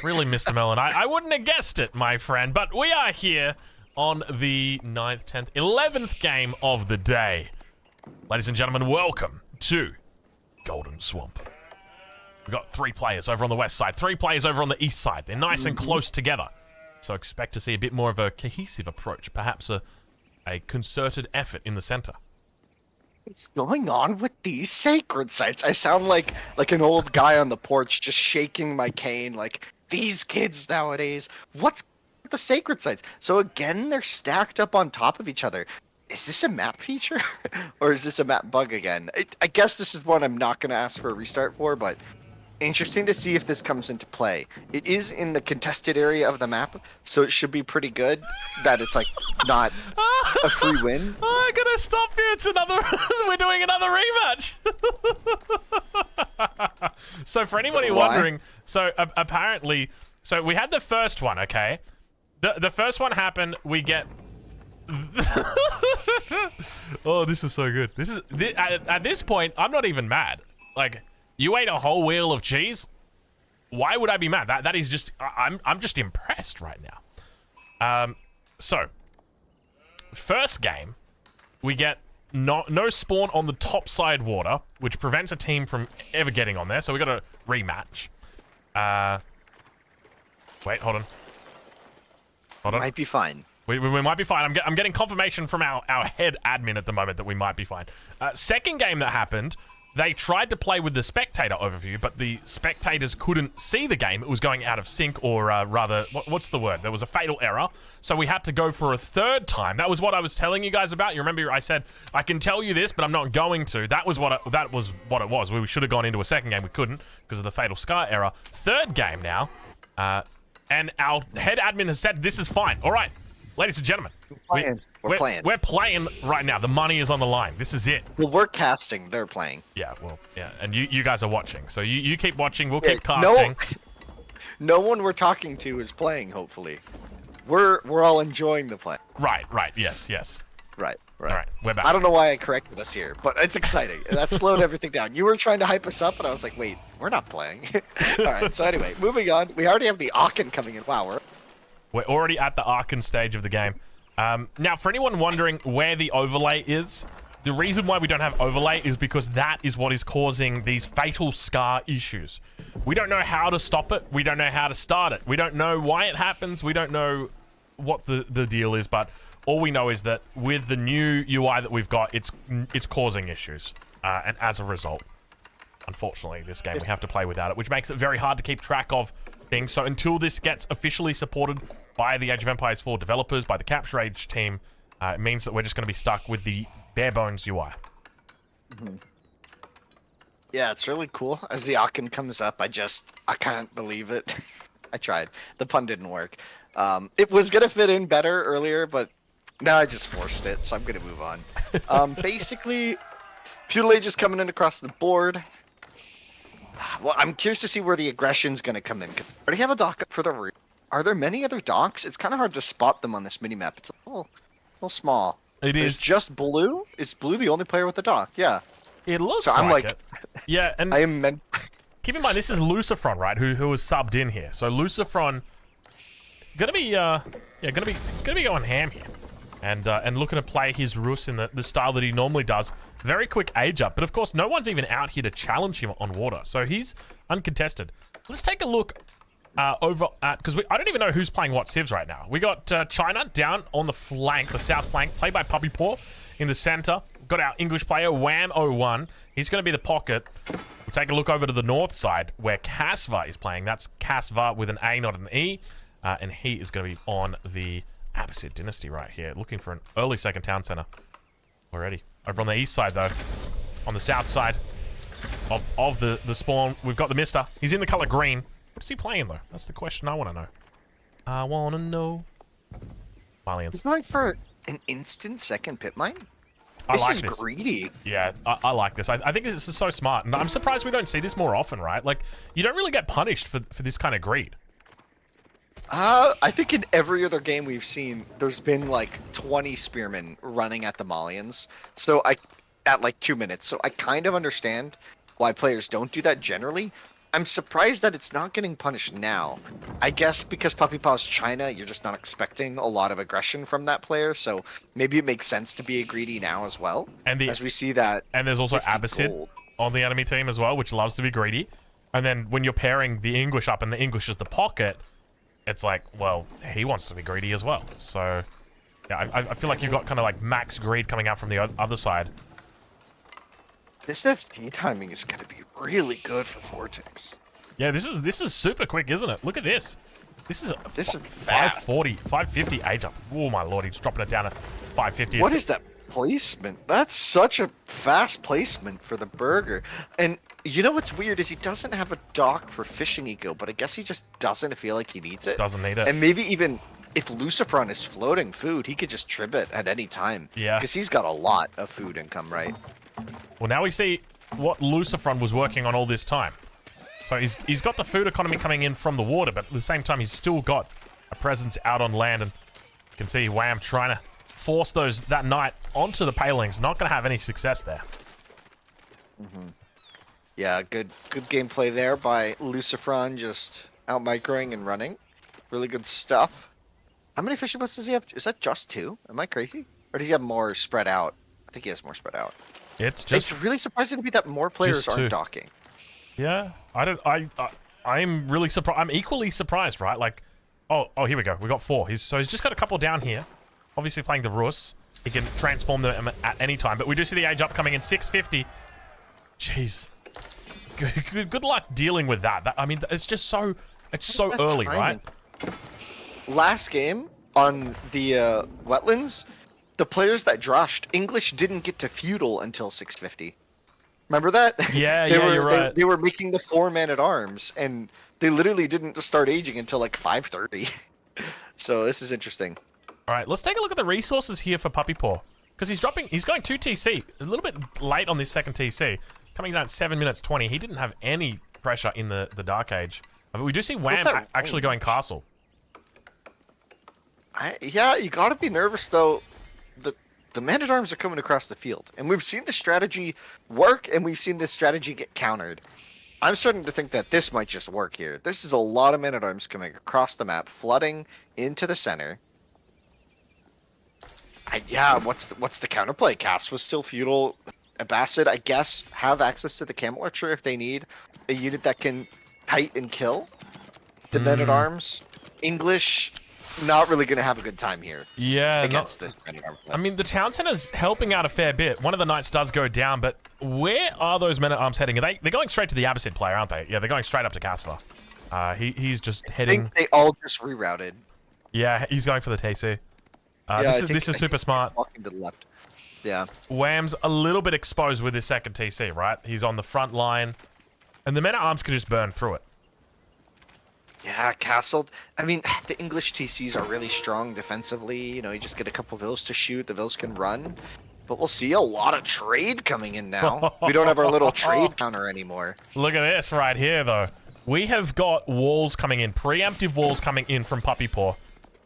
Really, Mr. Melon, I wouldn't have guessed it, my friend, but we are here on the 9th, 10th, 11th game of the day. Ladies and gentlemen, welcome to Golden Swamp. We've got 3 players over on the west side, 3 players over on the east side. They're nice and close together. So expect to see a bit more of a cohesive approach, perhaps a concerted effort in the center. What's going on with these sacred sites? I sound like an old guy on the porch just shaking my cane like, these kids nowadays, what's with the sacred sites? So again, they're stacked up on top of each other. Is this a map feature? Or is this a map bug again? I guess this is one I'm not going to ask for a restart for, but interesting to see if this comes into play. It is in the contested area of the map, so it should be pretty good that it's like not a free win. Oh, I'm gonna stop you. It's another. We're doing another rematch. So for anybody wondering, so apparently, so we had the first one. Okay, the first one happened. We get. Oh, this is so good. This is at this point, I'm not even mad. Like. You ate a whole wheel of cheese? Why would I be mad? That is just... I'm just impressed right now. So, first game, we get no spawn on the top side water, which prevents a team from ever getting on there. So we got a rematch. Wait, hold on. Hold on. Might be fine. We might be fine. I'm getting confirmation from our head admin at the moment that we might be fine. Second game that happened... They tried to play with the spectator overview, but the spectators couldn't see the game. It was going out of sync, or rather, what's the word? There was a fatal error, so we had to go for a third time. That was what I was telling you guys about. You remember I said, I can tell you this, but I'm not going to. That was what it was. We should have gone into a second game. We couldn't because of the fatal scar error. Third game now, and our head admin has said this is fine. All right, ladies and gentlemen. We're playing. We're playing right now. The money is on the line. This is it. Well, we're casting. They're playing. Yeah, well, yeah. And you guys are watching. So you keep watching. We'll keep casting. No one we're talking to is playing, hopefully. We're all enjoying the play. Right. Yes. Right. All right, we're back. I don't know why I corrected us here, but it's exciting. That slowed everything down. You were trying to hype us up, and I was like, wait, we're not playing. All right, so anyway, moving on. We already have the Aachen coming in. Wow, we're already at the Aachen stage of the game. Now, for anyone wondering where the overlay is, the reason why we don't have overlay is because that is what is causing these fatal scar issues. We don't know how to stop it. We don't know how to start it. We don't know why it happens. We don't know what the deal is, but all we know is that with the new UI that we've got, it's causing issues. And as a result, unfortunately, this game, we have to play without it, which makes it very hard to keep track of things. So until this gets officially supported by the Age of Empires 4 developers, by the Capture Age team, it means that we're just going to be stuck with the bare bones UI. Yeah, it's really cool. As the Aachen comes up, I can't believe it. I tried. The pun didn't work. It was going to fit in better earlier, but now I just forced it, so I'm going to move on. Basically, Feudal Age is coming in across the board. Well, I'm curious to see where the aggression's going to come in. I already have a dock up for the root. Are there many other docks? It's kind of hard to spot them on this minimap. It's a little small. It is. It's just Blue? Is Blue the only player with the dock? Yeah. It looks so I'm like it. Yeah, and I am meant... keep in mind, this is Lucifron, right? Who was subbed in here. So Lucifron gonna be going ham here. And looking to play his Rus in the style that he normally does. Very quick age up, but of course no one's even out here to challenge him on water. So he's uncontested. Let's take a look over at, because I don't even know who's playing what civs right now. We got China down on the flank, the south flank, played by Puppy Paw in the center. Got our English player, Wham01. He's going to be the pocket. We'll take a look over to the north side where Kasva is playing. That's Kasva with an A, not an E. And he is going to be on the Abbasid Dynasty right here, looking for an early second town center already. Over on the east side, though, on the south side of the spawn, we've got TheMista. He's in the color green. What is he playing, though? That's the question I want to know. I want to know. Malians. He's going for an instant second pit mine? This is greedy. Yeah, I like this. I think this is so smart. And I'm surprised we don't see this more often, right? Like, you don't really get punished for this kind of greed. I think in every other game we've seen, there's been like 20 spearmen running at the Malians. So at like 2 minutes. So I kind of understand why players don't do that generally. I'm surprised that it's not getting punished now. I guess because Puppy Paw's China, you're just not expecting a lot of aggression from that player, so maybe it makes sense to be a greedy now as well. And as we see that. And there's also 50 Abbasid gold. on the enemy team as well, which loves to be greedy. And then when you're pairing the English up and the English is the pocket, it's like, well, he wants to be greedy as well. So, yeah, I feel like you've got kind of like max greed coming out from the other side. This FP timing is going to be really good for VortiX. Yeah, this is super quick, isn't it? Look at this. This is 540, 550 age up. Oh my lord, he's dropping it down at 550. What is that placement? That's such a fast placement for the burger. And you know what's weird is he doesn't have a dock for fishing eco, but I guess he just doesn't feel like he needs it. Doesn't need it. And maybe even if Lucifron is floating food, he could just trib it at any time. Yeah. Because he's got a lot of food income, right? Well, now we see what Lucifron was working on all this time. So he's got the food economy coming in from the water, but at the same time, he's still got a presence out on land. And you can see Wham trying to force that knight onto the palings. Not going to have any success there. Yeah, good gameplay there by Lucifron, just out microing and running. Really good stuff. How many fishing boats does he have? Is that just 2? Am I crazy? Or does he have more spread out? I think he has more spread out. It's really surprising to me that more players aren't docking. Yeah, I'm really surprised. I'm equally surprised, right? Like, oh, here we go. We got 4. He's just got a couple down here. Obviously playing the Rus. He can transform them at any time. But we do see the age up coming in 650. Jeez. Good luck dealing with that. I mean, it's just so early, right? Last game on the wetlands, the players that droshed, English didn't get to feudal until 650. Remember that? Yeah, you're right. They were making the 4 man-at-arms, and they literally didn't start aging until like 530. So this is interesting. All right, let's take a look at the resources here for Puppy Paw. Because he's going 2 TC. A little bit late on this second TC. Coming down at 7 minutes 20. He didn't have any pressure in the Dark Age. But we do see Wham actually going castle. Yeah, you gotta be nervous though. The man-at-arms are coming across the field, and we've seen the strategy work, and we've seen this strategy get countered. I'm starting to think that this might just work here. This is a lot of man-at-arms coming across the map, flooding into the center. Yeah, what's the counterplay? Kasva was still feudal. Abbasid, I guess, have access to the Camel Archer if they need a unit that can kite and kill. The men-at-arms, English, not really going to have a good time here. Yeah, against this men-at-arms. I mean, the town center's helping out a fair bit. One of the knights does go down, but where are those men-at-arms heading? They're going straight to the Abbasid player, aren't they? Yeah, they're going straight up to Kasva. He's just heading. I think they all just rerouted. Yeah, he's going for the TC. This is super smart. Walking to the left. Yeah. Wham's a little bit exposed with his second TC, right? He's on the front line, and the men-at-arms can just burn through it. Yeah, castled. I mean, the English TCs are really strong defensively. You know, you just get a couple vills to shoot. The vills can run. But we'll see a lot of trade coming in now. We don't have our little trade counter anymore. Look at this right here, though. We have got walls coming in, preemptive walls coming in from Puppy Paw.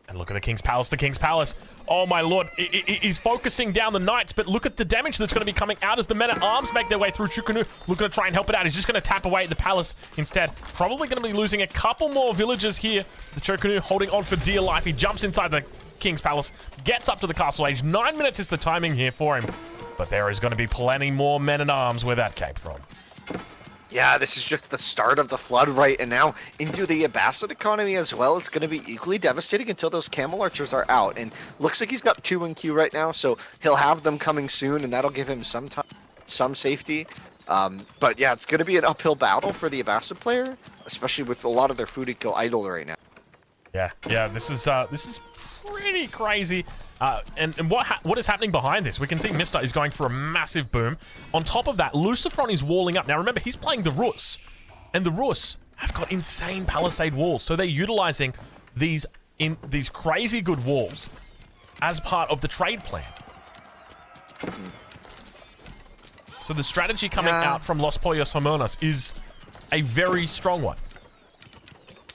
And look at the King's Palace, Oh my lord, he's focusing down the knights, but look at the damage that's going to be coming out as the men-at-arms make their way through Chukunu. Looking to try and help it out. He's just going to tap away at the palace instead. Probably going to be losing a couple more villagers here. The Chukunu holding on for dear life. He jumps inside the King's Palace, gets up to the castle age. 9 minutes is the timing here for him. But there is going to be plenty more men-at-arms where that came from. Yeah, this is just the start of the flood, right? And now into the Abbasid economy as well. It's going to be equally devastating until those Camel Archers are out. And looks like he's got 2 in queue right now, so he'll have them coming soon, and that'll give him some time, some safety. But yeah, it's going to be an uphill battle for the Abbasid player, especially with a lot of their food eco idle right now. Yeah, this is pretty crazy. And what is happening behind this? We can see Mista is going for a massive boom. On top of that, Lucifron is walling up. Now remember, he's playing the Rus, and the Rus have got insane palisade walls, so they're utilizing these crazy good walls as part of the trade plan. So the strategy coming out from Los Pollos Hermanos is a very strong one.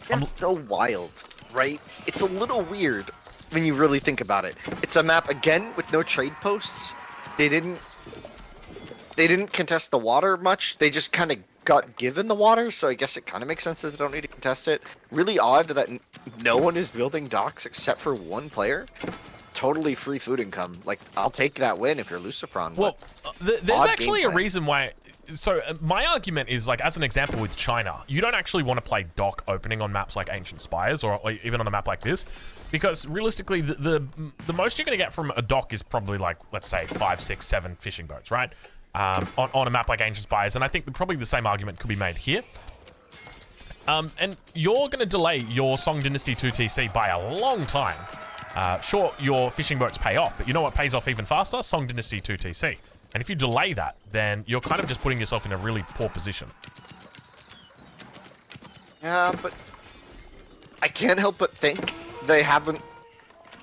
It's so wild, right? It's a little weird when you really think about it. It's a map again with no trade posts. They didn't contest the water much. They just kind of got given the water, so I guess it kind of makes sense that they don't need to contest it. Really odd that no one is building docks except for one player. Totally free food income. Like, I'll take that win if you're Lucifron. Well, there's actually a reason why. So my argument is, like, as an example with China, you don't actually want to play dock opening on maps like Ancient Spires or even on a map like this, because realistically, the most you're going to get from a dock is probably like, let's say 5, 6, 7 fishing boats, right? On a map like Ancient Spires, and I think probably the same argument could be made here. And you're going to delay your Song Dynasty 2 TC by a long time. Sure, your fishing boats pay off, but you know what pays off even faster? Song Dynasty 2 TC. And if you delay that, then you're kind of just putting yourself in a really poor position. Yeah, but I can't help but think they haven't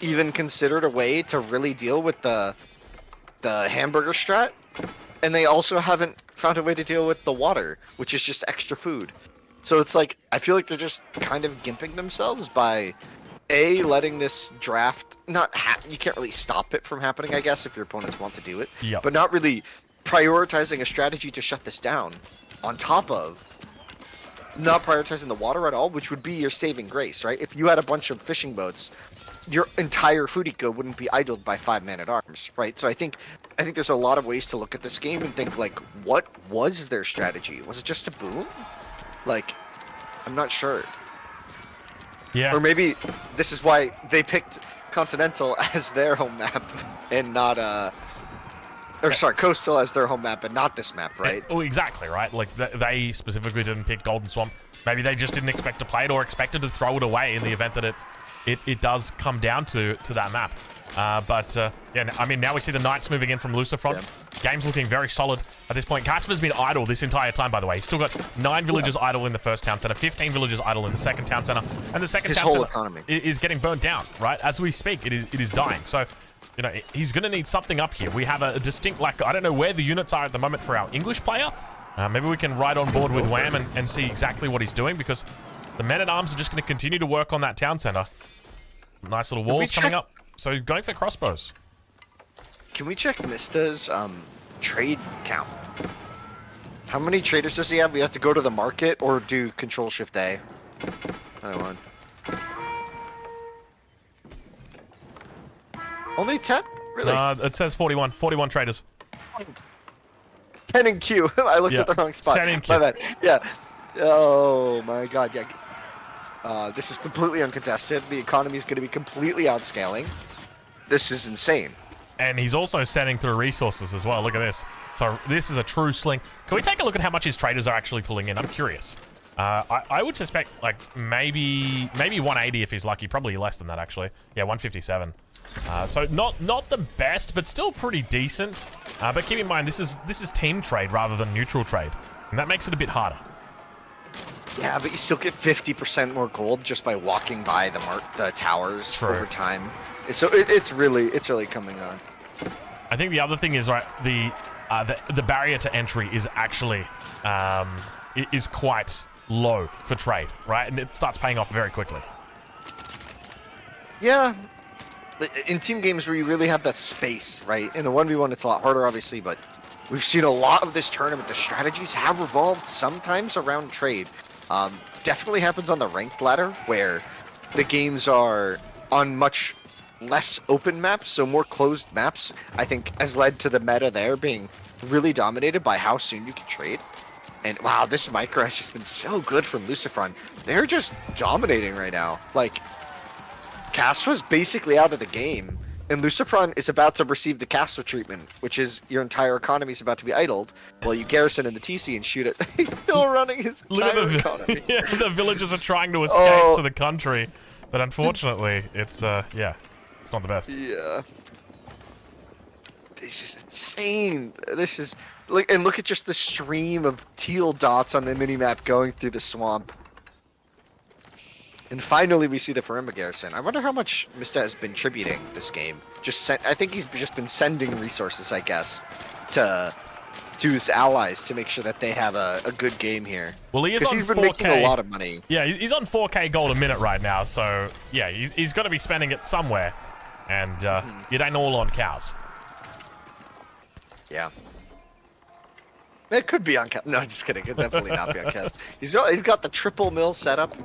even considered a way to really deal with the hamburger strat, and they also haven't found a way to deal with the water, which is just extra food. So it's like, I feel like they're just kind of gimping themselves by letting this draft you can't really stop it from happening, I guess, if your opponents want to do it. Yep. But not really prioritizing a strategy to shut this down, on top of not prioritizing the water at all, which would be your saving grace, right? If you had a bunch of fishing boats, your entire food eco wouldn't be idled by 5 man-at-arms, right? So I think there's a lot of ways to look at this game and think, like, what was their strategy? Was it just a boom? Like, I'm not sure. Yeah. Or maybe this is why they picked Continental as their home map and not Coastal as their home map and not this map, right? Oh, exactly, right? Like, they specifically didn't pick Golden Swamp. Maybe they just didn't expect to play it or expected to throw it away in the event that it does come down to that map. Yeah, I mean, now we see the Knights moving in from Lucifron. Yeah. Game's looking very solid at this point. Kasva's been idle this entire time, by the way. He's still got 9 villages idle in the first town center, 15 villages idle in the second town center, and the second town center is getting burnt down, right? As we speak, it is dying. So, you know, he's going to need something up here. We have a distinct lack. I don't know where the units are at the moment for our English player. Maybe we can ride on board with Wham and see exactly what he's doing, because the men-at-arms are just going to continue to work on that town center. Nice little walls coming up. So going for crossbows. Can we check Mista's trade count? How many traders does he have? We have to go to the market or do Control-Shift-A? Another one. Only 10? Really? It says 41. 41 traders. 10 in queue. I looked at the wrong spot. 10 in queue. My bad. Yeah. Oh my god, yeah. This is completely uncontested. The economy is going to be completely outscaling. This is insane. And he's also sending through resources as well. Look at this. So this is a true sling. Can we take a look at how much his traders are actually pulling in? I'm curious. I would suspect like maybe 180 if he's lucky. Probably less than that, actually. Yeah, 157. So not the best, but still pretty decent. But keep in mind, this is team trade rather than neutral trade, and that makes it a bit harder. Yeah, but you still get 50% more gold just by walking by the towers over time. So it's really coming on. I think the other thing is, right, the barrier to entry is actually is quite low for trade, right, and it starts paying off very quickly. Yeah, in team games where you really have that space, right? In a 1v1, it's a lot harder, obviously, but we've seen a lot of this tournament. The strategies have revolved sometimes around trade. Definitely happens on the ranked ladder, where the games are on much less open maps, so more closed maps, I think, has led to the meta there being really dominated by how soon you can trade. And wow, this micro has just been so good from Lucifron. They're just dominating right now. Like, Kasva's basically out of the game, and Lucifron is about to receive the Kasva treatment, which is your entire economy is about to be idled, while you garrison in the TC and shoot it. He's still running his entire economy. Yeah, the villagers are trying to escape to the country, but unfortunately, it's it's not the best. Yeah. This is insane. This is like, and look at just the stream of teal dots on the minimap going through the swamp. And finally, we see the Farimba garrison. I wonder how much Mista has been tributing this game. I think he's just been sending resources, I guess, to his allies to make sure that they have a good game here. Well, he is on 4K. He's been making a lot of money. Yeah, he's on 4K gold a minute right now, so yeah, he's got to be spending it somewhere, and it ain't all on cows. Yeah. It could be on cast. No, just kidding. It'd definitely not be on cast. He's got the triple mill setup.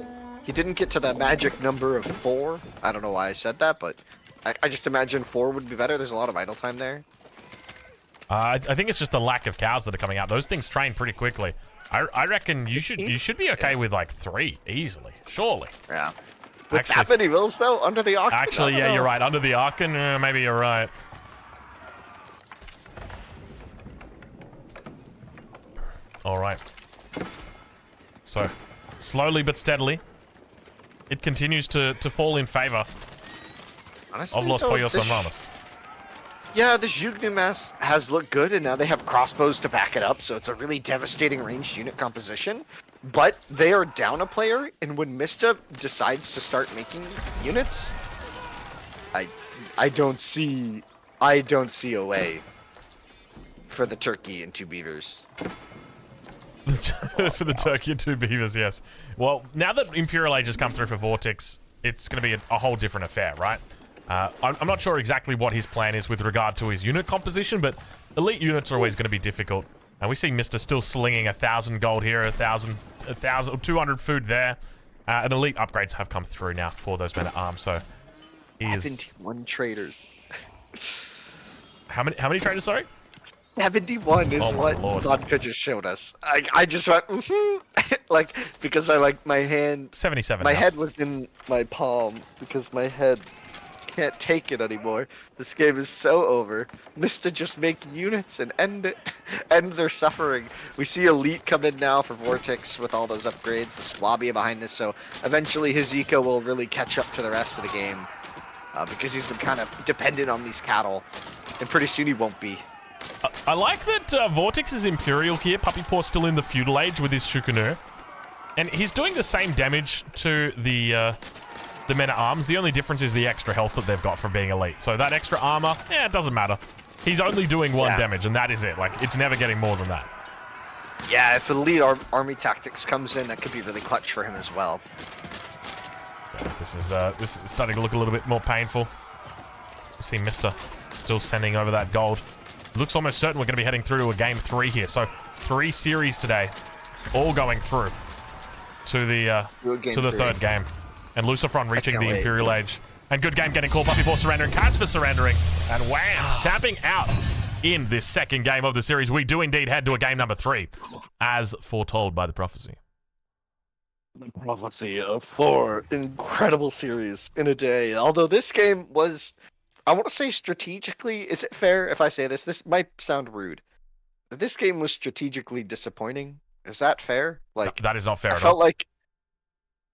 He didn't get to the magic number of 4. I don't know why I said that, but I just imagine 4 would be better. There's a lot of idle time there. I think it's just the lack of cows that are coming out. Those things train pretty quickly. I reckon you should be okay with like 3 easily, surely. Yeah. With that many mills though, under the Archon? Actually, yeah, you're right. Under the Archon, maybe you're right. All right. So, slowly but steadily, it continues to fall in favor of Los Pollos Hermanos. Yeah, this Yugnu mass has looked good, and now they have crossbows to back it up, so it's a really devastating ranged unit composition. But they are down a player, and when Mista decides to start making units, I don't see a way for the turkey and 2 beavers. For the turkey and 2 beavers, yes. Well, now that Imperial Age has come through for VortiX, it's going to be a whole different affair, right? I'm not sure exactly what his plan is with regard to his unit composition, but elite units are always going to be difficult. And we see Mr. still slinging 1,000 gold here, 200 food there. And elite upgrades have come through now for those men at arms, so he is... 71 traders. How many traders, sorry? 71 is what Vodka just showed us. I just went, like, because I like my hand... 77 My now. head was in my palm, because my head can't take it anymore. This game is so over. Mista just make units and end it. End their suffering. We see Elite come in now for VortiX with all those upgrades. The Swabia behind this, so eventually his eco will really catch up to the rest of the game. Because he's been kind of dependent on these cattle. And pretty soon he won't be. I like that VortiX is Imperial here. Puppy Paw still in the Feudal Age with his Shukunur. And he's doing the same damage to the men at arms. The only difference is the extra health that they've got from being elite. So that extra armor, yeah, it doesn't matter. He's only doing 1 damage, and that is it. Like, it's never getting more than that. Yeah, if elite army tactics comes in, that could be really clutch for him as well. Yeah, this is starting to look a little bit more painful. We see Mr. still sending over that gold. Looks almost certain we're going to be heading through to a game 3 here. So 3 series today, all going through to the third game. And Lucifron reaching the Imperial Age. And good game getting called. Puppy Paw surrendering. Kasva surrendering. And wham! Tapping out in this second game of the series. We do indeed head to a game number 3, as foretold by the prophecy. The prophecy of 4 incredible series in a day. Although this game was, I want to say strategically, is it fair if I say this? This might sound rude. This game was strategically disappointing. Is that fair? Like, no, that is not fair I at felt all. Like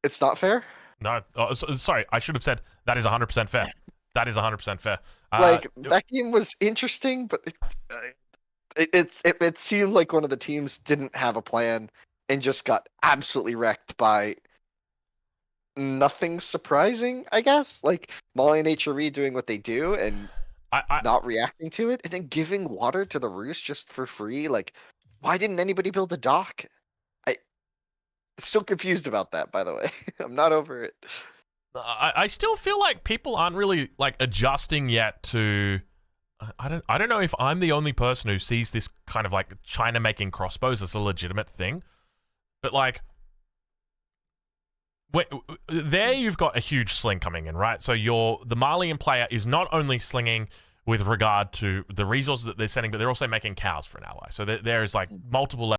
it's not fair? No, sorry, I should have said that is 100% fair. That is 100% fair. Like, that game was interesting, but it seemed like one of the teams didn't have a plan and just got absolutely wrecked by nothing surprising, I guess. Like, Molly and HRE doing what they do and not reacting to it, and then giving water to the Roost just for free. Like, why didn't anybody build a dock? Still confused about that, by the way. I'm not over it. I still feel like people aren't really like adjusting yet to. I don't know if I'm the only person who sees this kind of like China making crossbows as a legitimate thing, but like, there you've got a huge sling coming in, right? So the Malian player is not only slinging with regard to the resources that they're sending, but they're also making cows for an ally. So there is like multiple levels